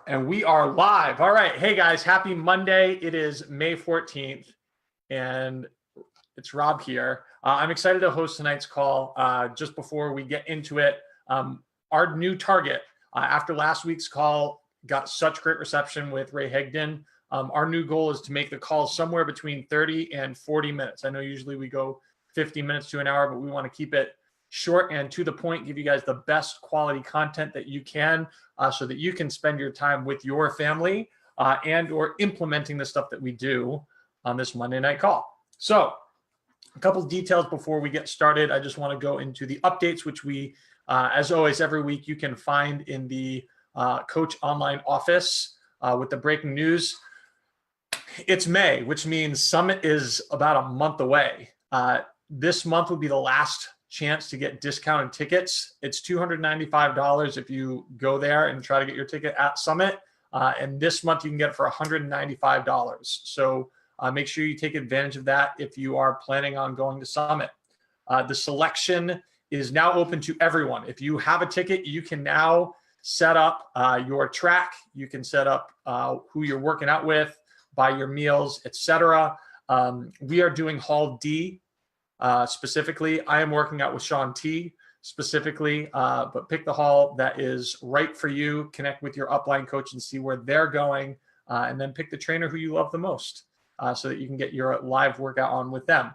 And we are live. All right. Hey guys, happy Monday. It is May 14th and it's Rob here. I'm excited to host tonight's call. Just before we get into it, our new target after last week's call got such great reception with Ray Hegden. Our new goal is to make the call somewhere between 30 and 40 minutes. I know usually we go 50 minutes to an hour, but we want to keep it short and to the point, give you guys the best quality content that you can so that you can spend your time with your family and or implementing the stuff that we do on this Monday night call. So a couple of details before we get started. I just want to go into the updates, which we, as always, every week you can find in the Coach Online office with the breaking news. It's May, which means Summit is about a month away. This month will be the last chance to get discounted tickets. It's $295 if you go there and try to get your ticket at Summit. And this month you can get it for $195. So make sure you take advantage of that if you are planning on going to Summit. The selection is now open to everyone. If you have a ticket, you can now set up your track. You can set up who you're working out with, buy your meals, etc. We are doing Hall D. Specifically, I am working out with Sean T specifically, but pick the hall that is right for you, connect with your upline coach and see where they're going, and then pick the trainer who you love the most so that you can get your live workout on with them.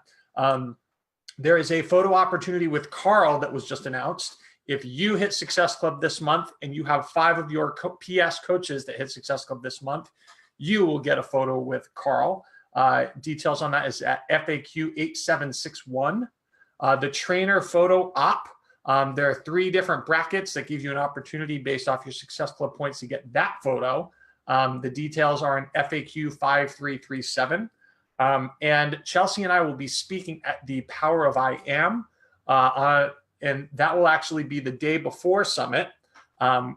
There is a photo opportunity with Carl that was just announced. If you hit Success Club this month and you have 5 of your PS coaches that hit Success Club this month, you will get a photo with Carl. Details on that is at FAQ 8761. The trainer photo op, there are 3 different brackets that give you an opportunity based off your Success Club points to get that photo. The details are in FAQ 5337. And Chelsea and I will be speaking at the Power of I Am, and that will actually be the day before Summit.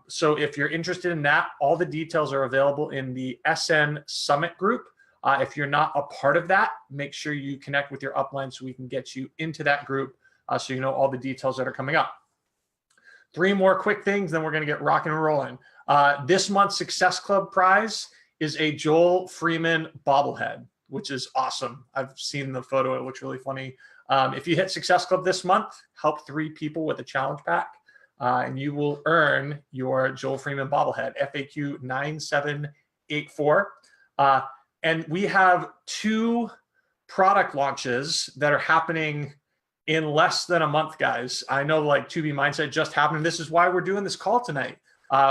So if you're interested in that, all the details are available in the SN Summit group. If you're not a part of that, make sure you connect with your upline so we can get you into that group so you know all the details that are coming up. 3 more quick things, then we're going to get rocking and rolling. This month's Success Club prize is a Joel Freeman bobblehead, which is awesome. I've seen the photo. It looks really funny. If you hit Success Club this month, help 3 people with a challenge pack, and you will earn your Joel Freeman bobblehead, FAQ 9784. And we have 2 product launches that are happening in less than a month, guys. I know like 2B Mindset just happened. This is why we're doing this call tonight.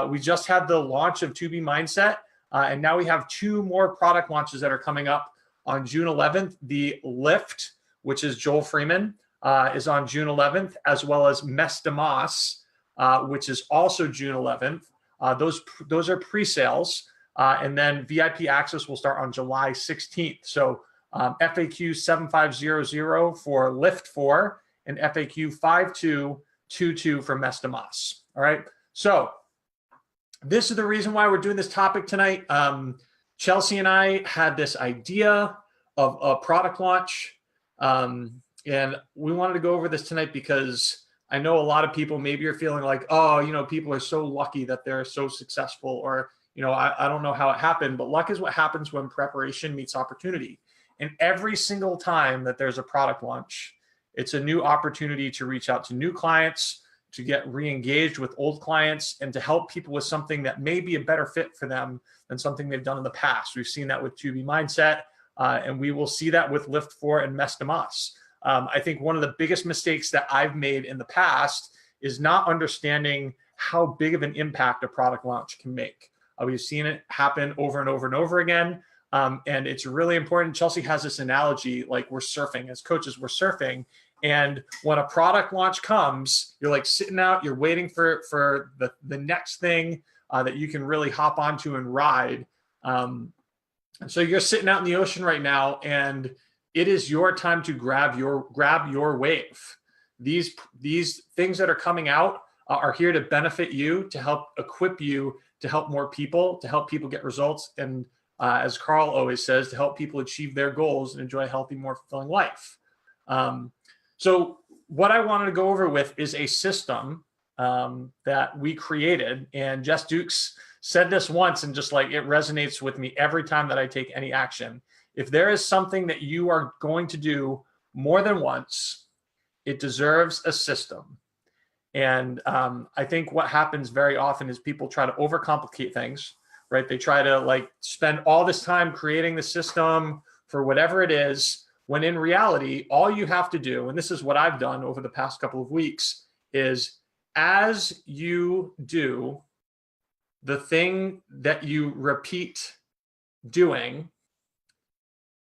We just had the launch of 2B Mindset, and now we have 2 more product launches that are coming up on June 11th. The Lift, which is Joel Freeman, is on June 11th, as well as Mes Damas, which is also June 11th. Those are pre-sales. And then VIP access will start on July 16th. So FAQ 7500 for Lift 4 and FAQ 5222 for Mes Damas. All right. So this is the reason why we're doing this topic tonight. Chelsea and I had this idea of a product launch. And we wanted to go over this tonight because I know a lot of people maybe are feeling like, oh, you know, people are so lucky that they're so successful, or you know, I don't know how it happened, but luck is what happens when preparation meets opportunity. And every single time that there's a product launch, it's a new opportunity to reach out to new clients, to get re-engaged with old clients, and to help people with something that may be a better fit for them than something they've done in the past. We've seen that with 2B Mindset, and we will see that with Lift 4 and Mes Damas. I think one of the biggest mistakes that I've made in the past is not understanding how big of an impact a product launch can make. We've seen it happen over and over and over again. And it's really important. Chelsea has this analogy, like we're surfing. As coaches, we're surfing. And when a product launch comes, you're like sitting out, you're waiting for the next thing that you can really hop onto and ride. And so you're sitting out in the ocean right now, and it is your time to grab your wave. These things that are coming out are here to benefit you, to help equip you, to help more people, to help people get results, and as Carl always says, to help people achieve their goals and enjoy a healthy, more fulfilling life. So what I wanted to go over with is a system that we created. And Jess Dukes said this once, and just like it resonates with me every time that I take any action. If there is something that you are going to do more than once, it deserves a system. And I think what happens very often is people try to overcomplicate things, right? They try to like spend all this time creating the system for whatever it is, when in reality, all you have to do, and this is what I've done over the past couple of weeks, is as you do the thing that you repeat doing,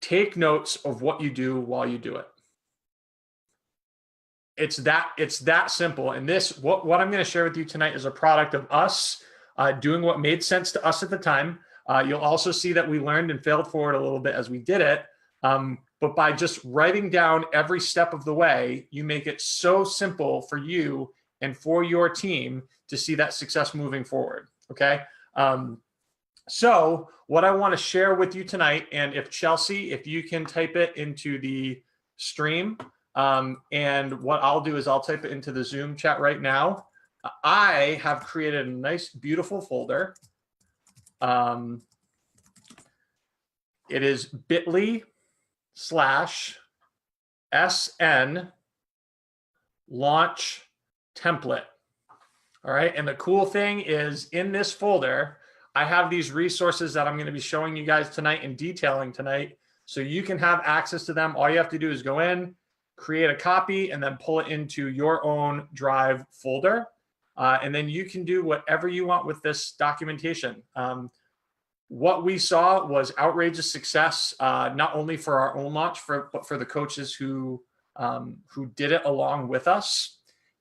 take notes of what you do while you do it. It's that simple. And this, what I'm going to share with you tonight is a product of us doing what made sense to us at the time. You'll also see that we learned and failed forward a little bit as we did it. But by just writing down every step of the way, you make it so simple for you and for your team to see that success moving forward. Okay. So what I want to share with you tonight, and if Chelsea, if you can type it into the stream, and what I'll do is I'll type it into the Zoom chat right now. I have created a nice, beautiful folder. It is bit.ly/SN launch template. All right. And the cool thing is in this folder, I have these resources that I'm going to be showing you guys tonight and detailing tonight. So you can have access to them. All you have to do is go in, create a copy, and then pull it into your own Drive folder. And then you can do whatever you want with this documentation. What we saw was outrageous success, not only for our own launch, but for the coaches who did it along with us.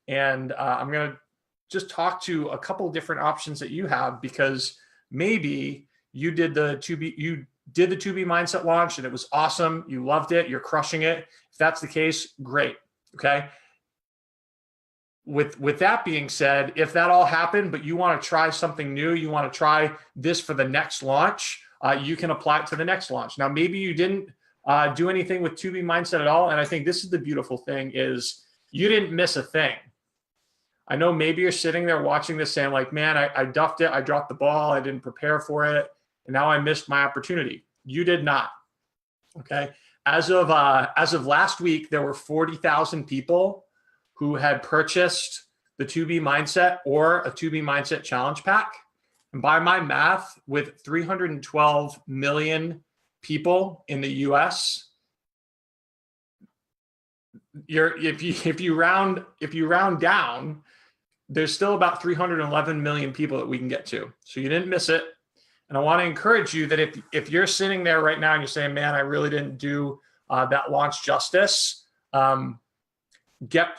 And I'm going to just talk to a couple different options that you have, because maybe you did the 2B mindset launch and it was awesome. You loved it. You're crushing it. If that's the case, great. Okay. With that being said, if that all happened, but you want to try something new, you want to try this for the next launch, you can apply it to the next launch. Now, maybe you didn't do anything with 2B mindset at all. And I think this is the beautiful thing is you didn't miss a thing. I know maybe you're sitting there watching this saying like, man, I duffed it. I dropped the ball. I didn't prepare for it. And now I missed my opportunity. You did not. Okay. As of last week, there were 40,000 people who had purchased the 2B mindset or a 2B mindset challenge pack. And by my math, with 312 million people in the US, if you round down, there's still about 311 million people that we can get to. So you didn't miss it. And I want to encourage you that if you're sitting there right now and you're saying, man, I really didn't do that launch justice, get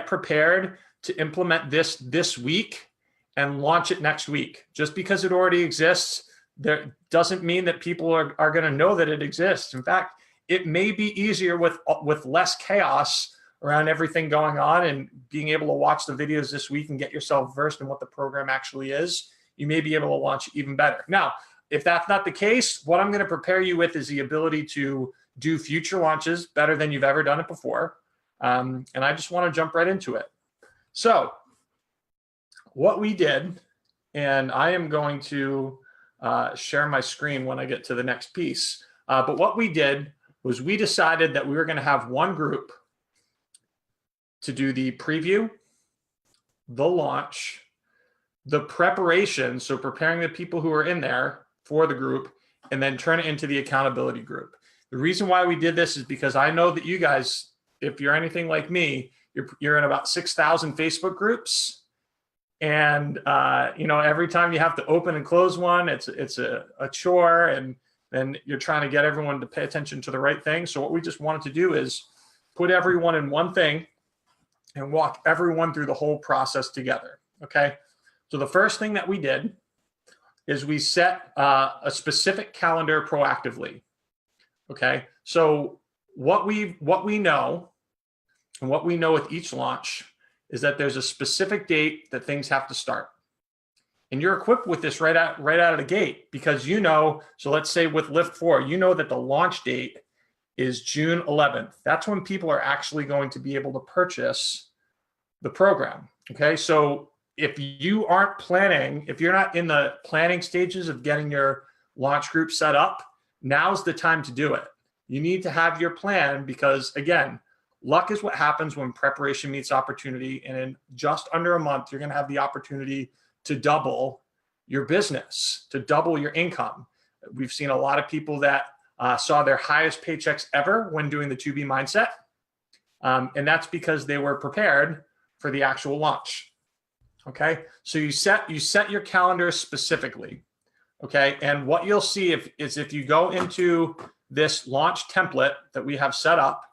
prepared to implement this week and launch it next week. Just because it already exists, there doesn't mean that people are going to know that it exists. In fact, it may be easier with less chaos around everything going on, and being able to watch the videos this week and get yourself versed in what the program actually is. You may be able to launch even better. Now, if that's not the case, what I'm going to prepare you with is the ability to do future launches better than you've ever done it before. And I just want to jump right into it. So what we did, and I am going to share my screen when I get to the next piece. But what we did was we decided that we were going to have one group to do the preview, the launch, the preparation, so preparing the people who are in there for the group, and then turn it into the accountability group. The reason why we did this is because I know that you guys, if you're anything like me, you're in about 6,000 Facebook groups. And, every time you have to open and close one, it's a chore, and then you're trying to get everyone to pay attention to the right thing. So what we just wanted to do is put everyone in one thing and walk everyone through the whole process together. Okay. So the first thing that we did is we set a specific calendar proactively. Okay. So what we know, and what we know with each launch, is that there's a specific date that things have to start. And you're equipped with this right out of the gate, because so let's say with Lift 4, that the launch date is June 11th. That's when people are actually going to be able to purchase the program. Okay, so if you aren't planning, if you're not in the planning stages of getting your launch group set up, now's the time to do it. You need to have your plan because, again, luck is what happens when preparation meets opportunity. And in just under a month, you're going to have the opportunity to double your business, to double your income. We've seen a lot of people that saw their highest paychecks ever when doing the 2B mindset. And that's because they were prepared for the actual launch. Okay, so you set your calendar specifically. Okay, and what you'll see is if you go into this launch template that we have set up,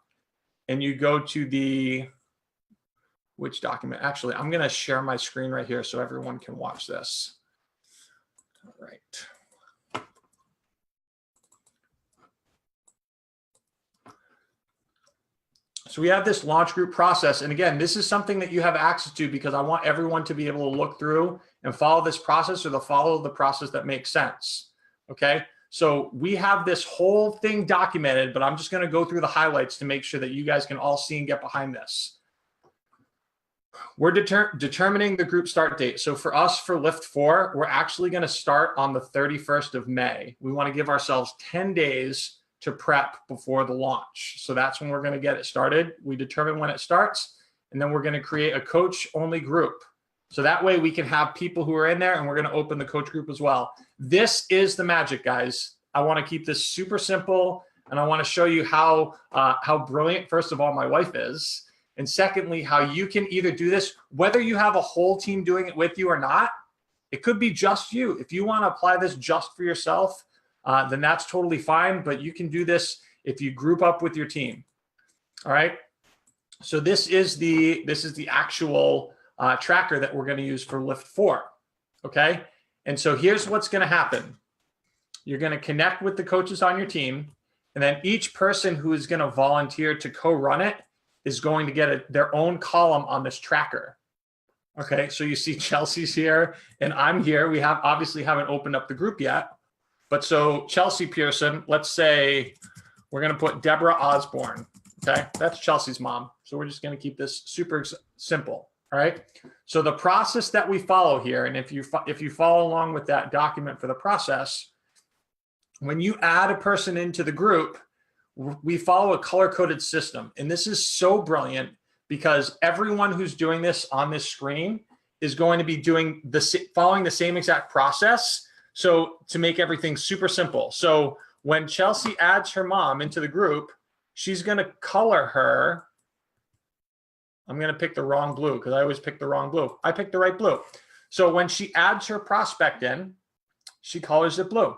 and you go to which document? Actually, I'm going to share my screen right here so everyone can watch this. All right. So we have this launch group process. And again, this is something that you have access to because I want everyone to be able to look through and follow this process or follow the process that makes sense. Okay. So we have this whole thing documented, but I'm just going to go through the highlights to make sure that you guys can all see and get behind this. We're determining the group start date. So for us, for Lift 4, we're actually going to start on the 31st of May. We want to give ourselves 10 days to prep before the launch. So that's when we're going to get it started. We determine when it starts, and then we're going to create a coach-only group. So that way we can have people who are in there, and we're going to open the coach group as well. This is the magic, guys. I want to keep this super simple, and I want to show you how brilliant, first of all, my wife is, and secondly, how you can either do this, whether you have a whole team doing it with you or not. It could be just you. If you want to apply this just for yourself, then that's totally fine, but you can do this if you group up with your team. All right. So this is the actual tracker that we're going to use for Lift 4. Okay. And so here's what's going to happen. You're going to connect with the coaches on your team, and then each person who is going to volunteer to co-run it is going to get their own column on this tracker. Okay. So you see Chelsea's here and I'm here. We obviously haven't opened up the group yet, but so Chelsea Pearson, let's say we're going to put Deborah Osborne. Okay. That's Chelsea's mom. So we're just going to keep this super simple. All right. So the process that we follow here, and if you follow along with that document for the process, when you add a person into the group, we follow a color-coded system. And this is so brilliant because everyone who's doing this on this screen is going to be following the same exact process. So to make everything super simple. So when Chelsea adds her mom into the group, she's going to color her. I'm going to pick the wrong blue because I always pick the wrong blue. I picked the right blue. So when she adds her prospect in, she colors it blue.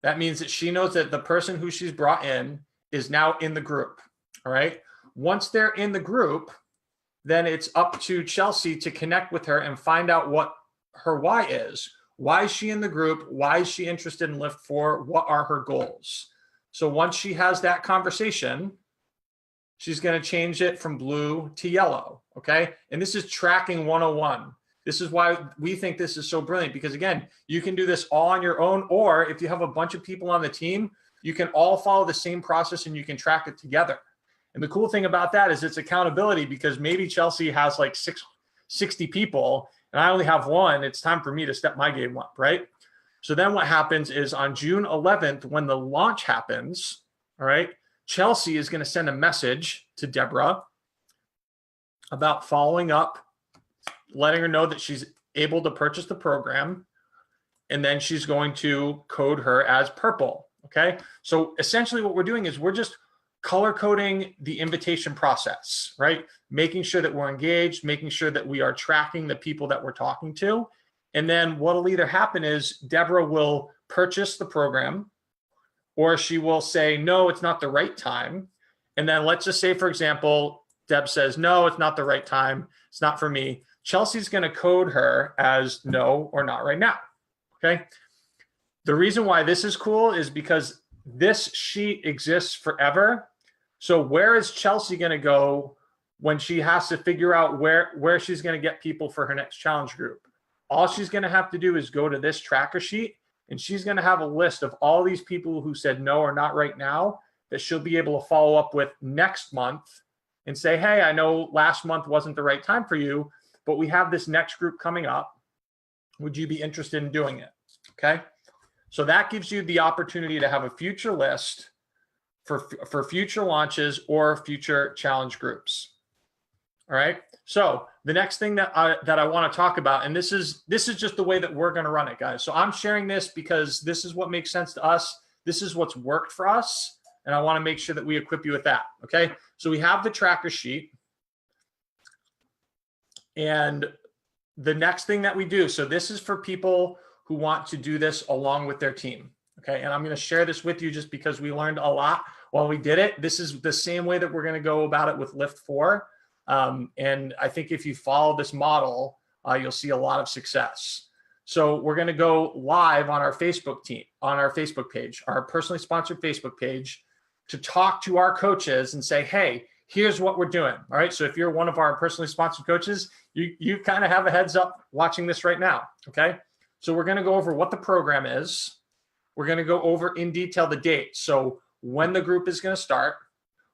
That means that she knows that the person who she's brought in is now in the group. All right. Once they're in the group, then it's up to Chelsea to connect with her and find out what her why is. Why is she in the group? Why is she interested in Lift 4? What are her goals? So once she has that conversation, she's going to change it from blue to yellow. Okay. And this is tracking 101. This is why we think this is so brilliant because, again, you can do this all on your own, or if you have a bunch of people on the team, you can all follow the same process and you can track it together. And the cool thing about that is it's accountability because maybe Chelsea has like 60 people and I only have one. It's time for me to step my game up, right? So then what happens is on June 11th, when the launch happens, all right, Chelsea is going to send a message to Deborah about following up, letting her know that she's able to purchase the program, and then she's going to code her as purple. Okay. So essentially what we're doing is we're just color coding the invitation process, right? Making sure that we're engaged, making sure that we are tracking the people that we're talking to. And then what'll either happen is Deborah will purchase the program, or she will say, no, it's not the right time. And then let's just say, for example, Deb says, no, it's not the right time. It's not for me. Chelsea's going to code her as no or not right now. Okay. The reason why this is cool is because this sheet exists forever. So where is Chelsea going to go when she has to figure out where she's going to get people for her next challenge group? All she's going to have to do is go to this tracker sheet, and she's going to have a list of all these people who said no or not right now that she'll be able to follow up with next month and say, hey, I know last month wasn't the right time for you, but we have this next group coming up. Would you be interested in doing it? Okay. So that gives you the opportunity to have a future list for future launches or future challenge groups. All right. So the next thing that I want to talk about, and this is just the way that we're going to run it, guys. So I'm sharing this because this is what makes sense to us. This is what's worked for us. And I want to make sure that we equip you with that. Okay. So we have the tracker sheet. And the next thing that we do, so this is for people who want to do this along with their team. Okay. And I'm going to share this with you just because we learned a lot while we did it. This is the same way that we're going to go about it with Lift 4. And I think if you follow this model, you'll see a lot of success. So we're going to go live on our Facebook page, our personally sponsored Facebook page, to talk to our coaches and say, hey, here's what we're doing. All right. So if you're one of our personally sponsored coaches, you kind of have a heads up watching this right now. Okay. So we're going to go over what the program is. We're going to go over in detail the date. So when the group is going to start,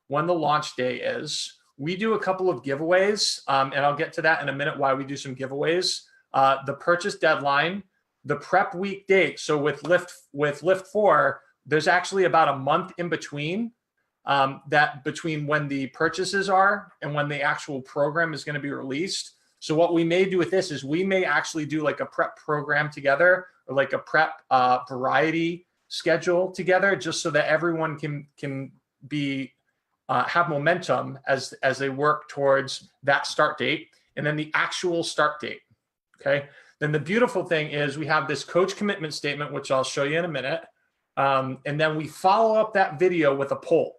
when the launch day is. We do a couple of giveaways, and I'll get to that in a minute why we do some giveaways. The purchase deadline, the prep week date. So with Lift 4, there's actually about a month in between between when the purchases are and when the actual program is going to be released. So what we may do with this is we may actually do like a prep program together or like a prep variety schedule together, just so that everyone can be have momentum as they work towards that start date and then the actual start date. Okay. Then the beautiful thing is we have this coach commitment statement, which I'll show you in a minute. And then we follow up that video with a poll.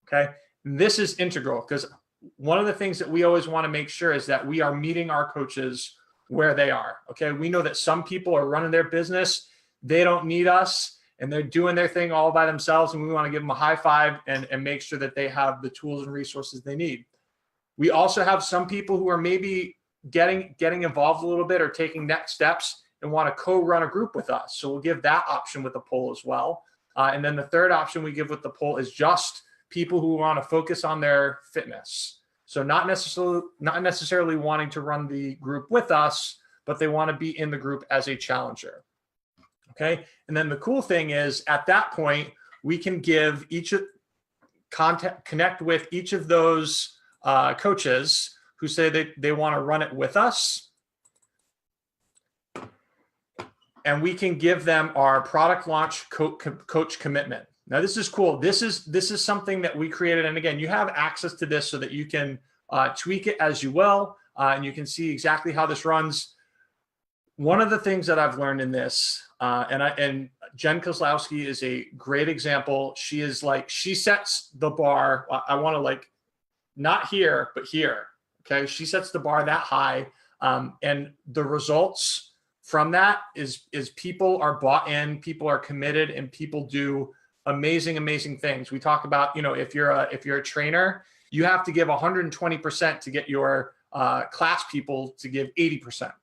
Okay. And this is integral because one of the things that we always want to make sure is that we are meeting our coaches where they are. Okay. We know that some people are running their business. They don't need us. And they're doing their thing all by themselves, and we want to give them a high five and make sure that they have the tools and resources they need. We also have some people who are maybe getting involved a little bit or taking next steps and want to co-run a group with us. So we'll give that option with the poll as well. And then the third option we give with the poll is just people who want to focus on their fitness. So not necessarily wanting to run the group with us, but they want to be in the group as a challenger. Okay. And then the cool thing is at that point, we can give connect with each of those coaches who say they want to run it with us. And we can give them our product launch coach commitment. Now, this is cool. This is something that we created. And again, you have access to this so that you can tweak it as you will. And you can see exactly how this runs. One of the things that I've learned in this, and Jen Kozlowski is a great example. She sets the bar. I want to like, not here, but here. Okay. She sets the bar that high. And the results from that is people are bought in, people are committed, and people do amazing, amazing things. We talk about, if you're a trainer, you have to give 120% to get your class people to give 80%.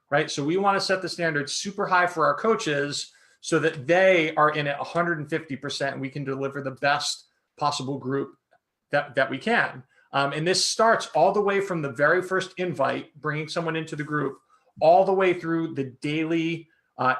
Right. So we want to set the standard super high for our coaches so that they are in at 150% and we can deliver the best possible group that we can. And this starts all the way from the very first invite, bringing someone into the group, all the way through the daily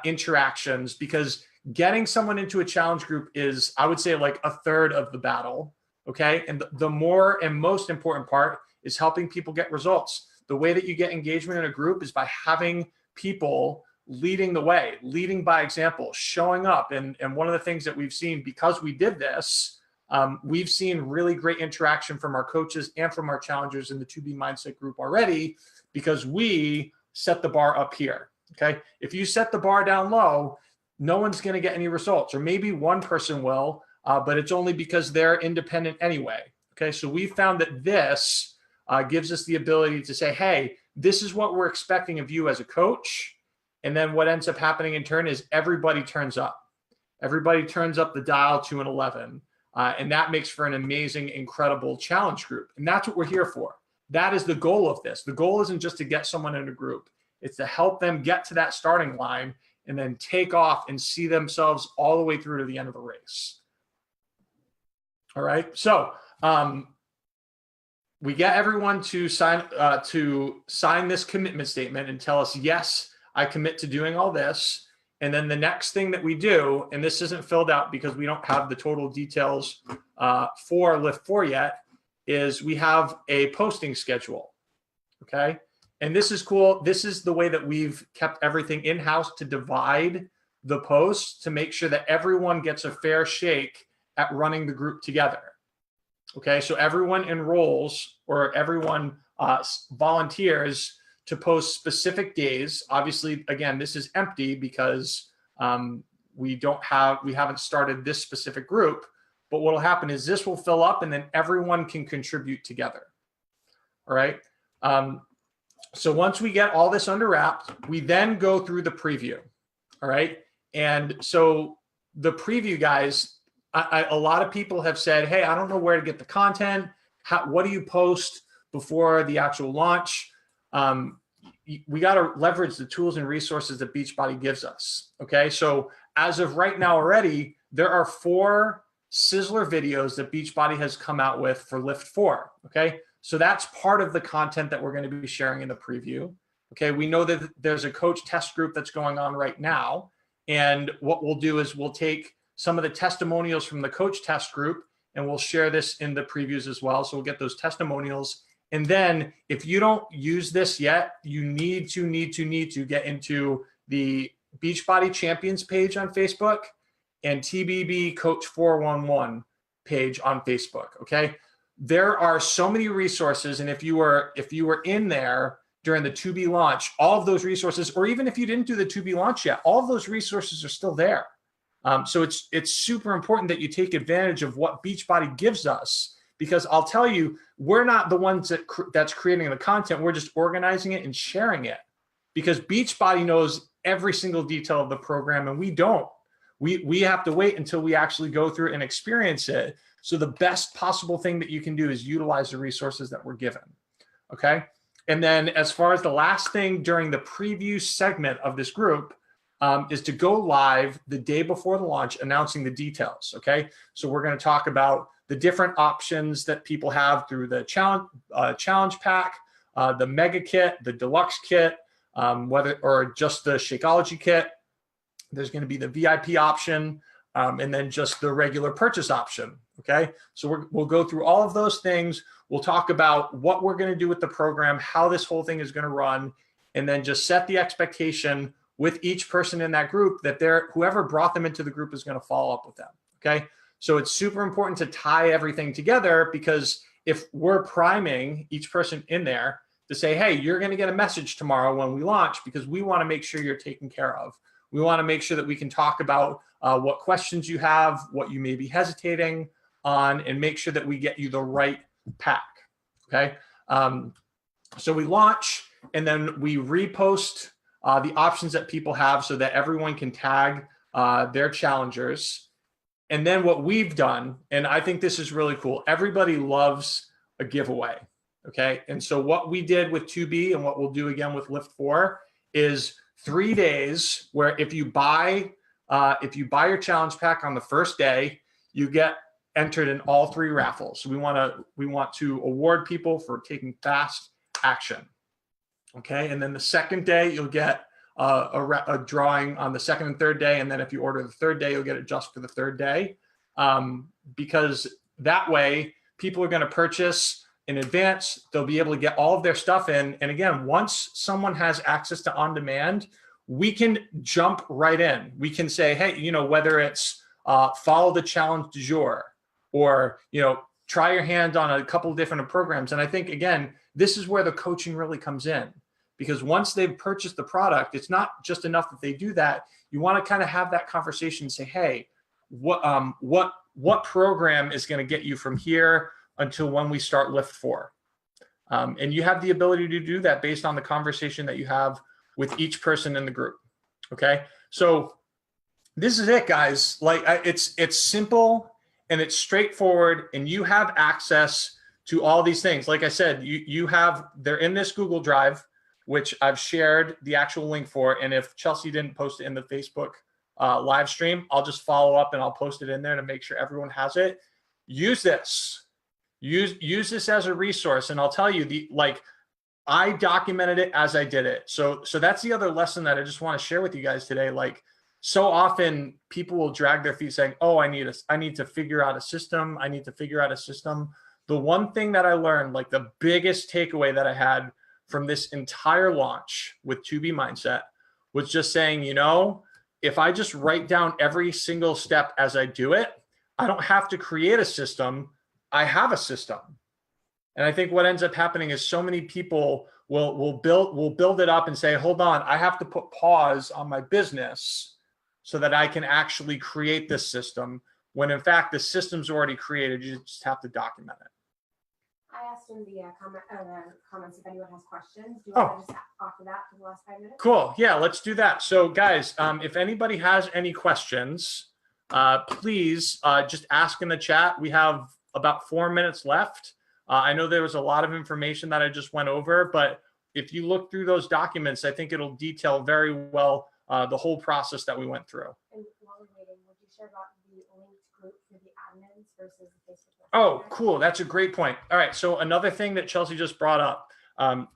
interactions, because getting someone into a challenge group is, I would say, like a third of the battle. Okay. And the more and most important part is helping people get results. The way that you get engagement in a group is by having people leading the way, leading by example, showing up. And one of the things that we've seen because we did this, we've seen really great interaction from our coaches and from our challengers in the 2B Mindset group already, because we set the bar up here. Okay. If you set the bar down low, no one's going to get any results, or maybe one person will, but it's only because they're independent anyway. Okay. So we found that this gives us the ability to say, hey, this is what we're expecting of you as a coach. And then what ends up happening in turn is everybody turns up. Everybody turns up the dial to an 11. And that makes for an amazing, incredible challenge group. And that's what we're here for. That is the goal of this. The goal isn't just to get someone in a group. It's to help them get to that starting line and then take off and see themselves all the way through to the end of the race. All right. So, we get everyone to sign this commitment statement and tell us, yes, I commit to doing all this. And then the next thing that we do, and this isn't filled out because we don't have the total details for Lift 4 yet, is we have a posting schedule, okay? And this is cool. This is the way that we've kept everything in-house to divide the posts to make sure that everyone gets a fair shake at running the group together. Okay, so everyone enrolls or everyone volunteers to post specific days. Obviously, again, this is empty because we haven't started this specific group. But what will happen is this will fill up and then everyone can contribute together. All right. So once we get all this under wraps, we then go through the preview. All right. And so the preview, guys, a lot of people have said, hey, I don't know where to get the content. What do you post before the actual launch? We got to leverage the tools and resources that Beachbody gives us. Okay. So as of right now already, there are 4 Sizzler videos that Beachbody has come out with for Lift 4. Okay. So that's part of the content that we're going to be sharing in the preview. Okay. We know that there's a coach test group that's going on right now. And what we'll do is we'll take some of the testimonials from the coach test group and we'll share this in the previews as well. So we'll get those testimonials. And then if you don't use this yet, you need to get into the Beachbody Champions page on Facebook and TBB Coach 411 page on Facebook. Okay. There are so many resources. And if you were in there during the 2B launch, all of those resources, or even if you didn't do the 2B launch yet, all of those resources are still there. So it's super important that you take advantage of what Beachbody gives us, because I'll tell you, we're not the ones that's creating the content. We're just organizing it and sharing it, because Beachbody knows every single detail of the program and we don't. We have to wait until we actually go through and experience it. So the best possible thing that you can do is utilize the resources that we're given. Okay. And then as far as the last thing during the preview segment of this group, is to go live the day before the launch announcing the details. Okay. So we're going to talk about the different options that people have through the challenge pack, the mega kit, the deluxe kit, or just the Shakeology kit. There's going to be the VIP option, and then just the regular purchase option. Okay. So we'll go through all of those things. We'll talk about what we're going to do with the program, how this whole thing is going to run, and then just set the expectation with each person in that group that whoever brought them into the group is going to follow up with them. Okay. So it's super important to tie everything together, because if we're priming each person in there to say, hey, you're going to get a message tomorrow when we launch, because we want to make sure you're taken care of. We want to make sure that we can talk about what questions you have, what you may be hesitating on, and make sure that we get you the right pack. Okay. So we launch and then we repost the options that people have so that everyone can tag their challengers. And then what we've done, and I think this is really cool, everybody loves a giveaway. Okay. And so what we did with 2B and what we'll do again with Lift 4 is 3 days where if you buy your challenge pack on the first day, you get entered in all 3 raffles. So we want to award people for taking fast action. Okay. And then the second day, you'll get a drawing on the second and third day. And then if you order the third day, you'll get it just for the third day. Because that way people are going to purchase in advance. They'll be able to get all of their stuff in. And again, once someone has access to on demand, we can jump right in. We can say, hey, whether it's follow the challenge du jour or, try your hand on a couple of different programs. And I think, again, this is where the coaching really comes in, because once they've purchased the product, it's not just enough that they do that. You want to kind of have that conversation and say, hey, what program is going to get you from here until when we start Lift 4? And you have the ability to do that based on the conversation that you have with each person in the group. Okay. So this is it, guys. Like it's simple and it's straightforward, and you have access to all these things. Like I said, they're in this Google Drive, which I've shared the actual link for. And if Chelsea didn't post it in the Facebook live stream, I'll just follow up and I'll post it in there to make sure everyone has it. Use this. use this as a resource. And I'll tell you, I documented it as I did it. So that's the other lesson that I just want to share with you guys today. Like, so often people will drag their feet saying, oh, I need to figure out a system. I need to figure out a system. The one thing that I learned, like the biggest takeaway that I had from this entire launch with 2B Mindset, was just saying, if I just write down every single step as I do it, I don't have to create a system. I have a system. And I think what ends up happening is so many people will build it up and say, hold on, I have to put pause on my business so that I can actually create this system, when in fact the system's already created. You just have to document it. I asked in the comments if anyone has questions. Do you want to just offer that for the last 5 minutes? Cool. Yeah, let's do that. So guys, if anybody has any questions, please just ask in the chat. We have about 4 minutes left. I know there was a lot of information that I just went over, but if you look through those documents, I think it'll detail very well the whole process that we went through. And while we're waiting, would you share about the linked group for the admins versus the Facebook group? Oh, cool. That's a great point. All right. So another thing that Chelsea just brought up.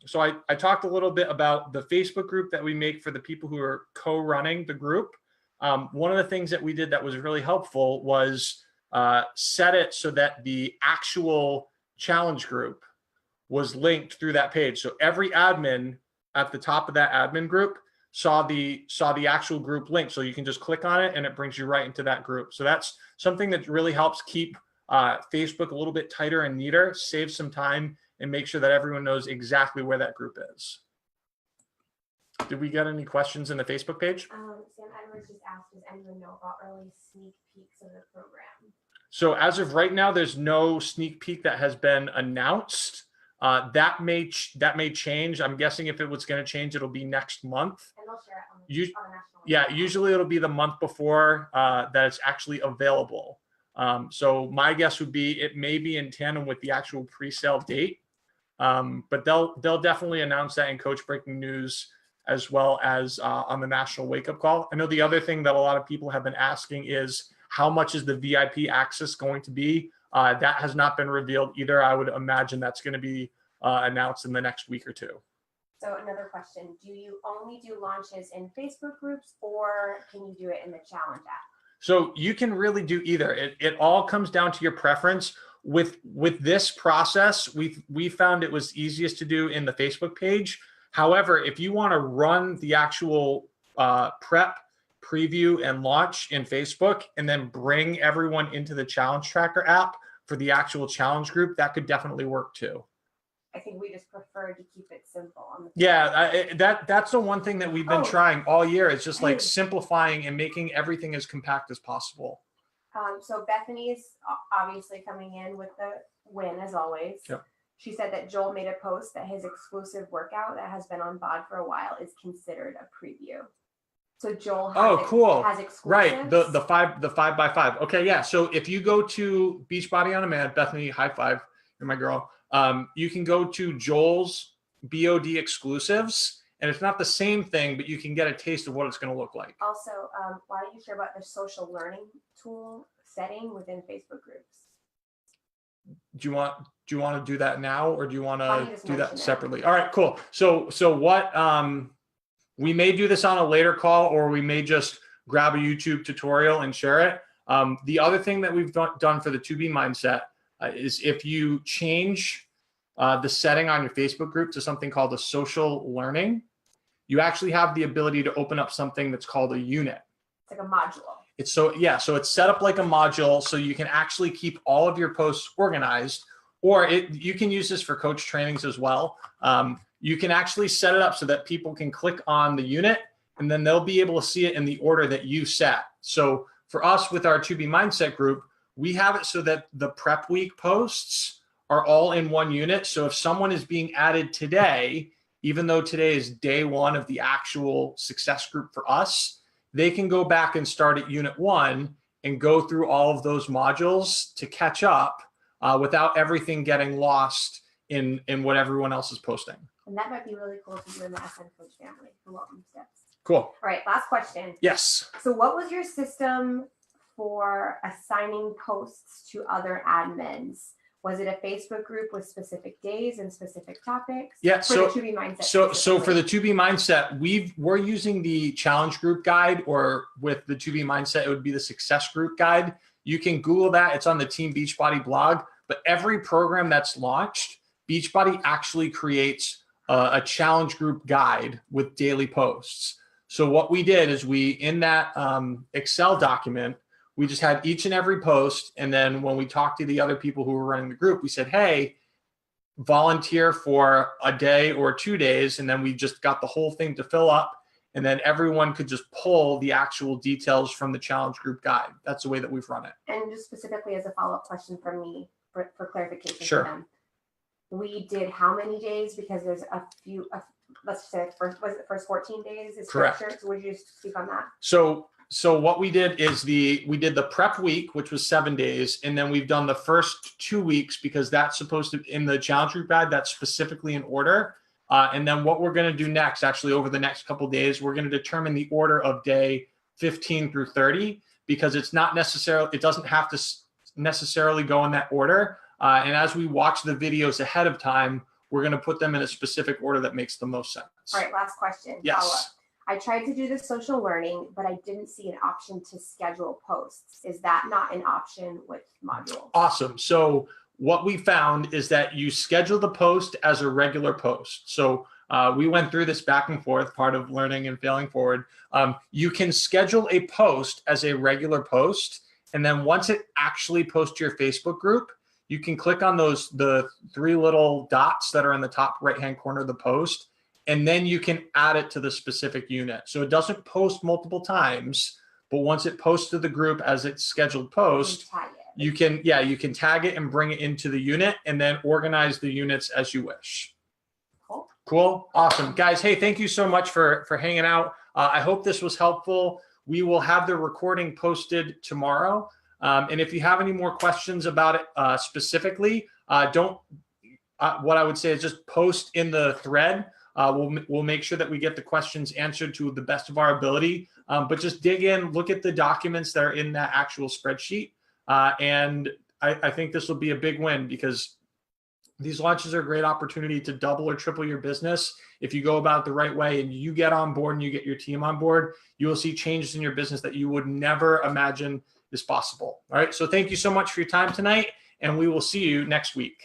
So I talked a little bit about the Facebook group that we make for the people who are co-running the group. One of the things that we did that was really helpful was set it so that the actual challenge group was linked through that page. So every admin at the top of that admin group saw the actual group link. So you can just click on it and it brings you right into that group. So that's something that really helps keep Facebook a little bit tighter and neater, save some time, and make sure that everyone knows exactly where that group is. Did we get any questions in the Facebook page? Sam Edwards just asked, does anyone know about early sneak peeks of the program? So as of right now, there's no sneak peek that has been announced. That may change. I'm guessing if it was going to change, it'll be next month. And they'll share it on the national. Yeah, usually it'll be the month before that it's actually available. So my guess would be it may be in tandem with the actual pre-sale date, but they'll definitely announce that in Coach Breaking News, as well as on the National Wake Up Call. I know the other thing that a lot of people have been asking is, how much is the VIP access going to be? That has not been revealed either. I would imagine that's going to be announced in the next week or two. So another question, do you only do launches in Facebook groups, or can you do it in the challenge app? So you can really do either. It all comes down to your preference. With this process, we found it was easiest to do in the Facebook page. However, if you want to run the actual prep, preview, and launch in Facebook, and then bring everyone into the challenge tracker app for the actual challenge group, that could definitely work too. I think we just prefer to keep it simple on the that's the one thing that we've been trying all year, is just like simplifying and making everything as compact as possible. So Bethany's obviously coming in with the win as always. Yep. She said that Joel made a post that his exclusive workout that has been on BOD for a while is considered a preview. So Joel has exclusives. Right, the 5x5. Okay, yeah. So if you go to Beachbody on Demand, Bethany, high five, you're my girl. You can go to Joel's BOD exclusives, and it's not the same thing, but you can get a taste of what it's going to look like. Also, why don't you share about the social learning tool setting within Facebook groups? Do you want to do that now, or do you want to do that separately? All right, cool. So what we may do this on a later call, or we may just grab a YouTube tutorial and share it. The other thing that we've done for the 2B Mindset is if you change the setting on your Facebook group to something called a social learning, you actually have the ability to open up something that's called a unit. It's like a module. So it's set up like a module, so you can actually keep all of your posts organized, or you can use this for coach trainings as well. You can actually set it up so that people can click on the unit, and then they'll be able to see it in the order that you set. So for us with our 2B Mindset group, we have it so that the prep week posts are all in one unit. So if someone is being added today, even though today is day one of the actual success group for us, they can go back and start at unit 1 and go through all of those modules to catch up without everything getting lost in what everyone else is posting. And that might be really cool to do in the SN Coach family for welcome steps. Cool. All right, last question. Yes. So what was your system for assigning posts to other admins? Was it a Facebook group with specific days and specific topics? Yeah. For the 2B mindset. So for the 2B mindset, we're using the challenge group guide, or with the 2B mindset, it would be the success group guide. You can Google that. It's on the Team Beachbody blog. But every program that's launched, Beachbody actually creates a challenge group guide with daily posts. So what we did is in that Excel document, we just had each and every post. And then when we talked to the other people who were running the group, we said, hey, volunteer for a day or 2 days. And then we just got the whole thing to fill up. And then everyone could just pull the actual details from the challenge group guide. That's the way that we've run it. And just specifically as a follow-up question from me for clarification. Sure. For them, we did how many days? Because there's a few, let's say was it the first 14 days? Is correct. So would you just speak on that? So what we did is we did the prep week, which was 7 days. And then we've done the first 2 weeks because that's supposed to, in the challenge group guide, that's specifically in order. And then what we're going to do next, actually over the next couple of days, we're going to determine the order of day 15 through 30, because it's not necessarily, it doesn't have to necessarily go in that order. And as we watch the videos ahead of time, we're going to put them in a specific order that makes the most sense. All right, last question. Yes. Follow-up. I tried to do the social learning, but I didn't see an option to schedule posts. Is that not an option with modules? Awesome. So what we found is that you schedule the post as a regular post. So we went through this back and forth, part of learning and failing forward. You can schedule a post as a regular post. And then once it actually posts to your Facebook group, you can click on the 3 little dots that are in the top right-hand corner of the post. And then you can add it to the specific unit. So it doesn't post multiple times, but once it posts to the group as its scheduled post, you can tag it and bring it into the unit and then organize the units as you wish. Cool. Awesome. Guys, hey, thank you so much for hanging out. I hope this was helpful. We will have the recording posted tomorrow. And if you have any more questions about it specifically, what I would say is just post in the thread. We'll make sure that we get the questions answered to the best of our ability, but just dig in, look at the documents that are in that actual spreadsheet. And I think this will be a big win, because these launches are a great opportunity to double or triple your business. If you go about it the right way and you get on board and you get your team on board, you will see changes in your business that you would never imagine is possible. All right. So thank you so much for your time tonight, and we will see you next week.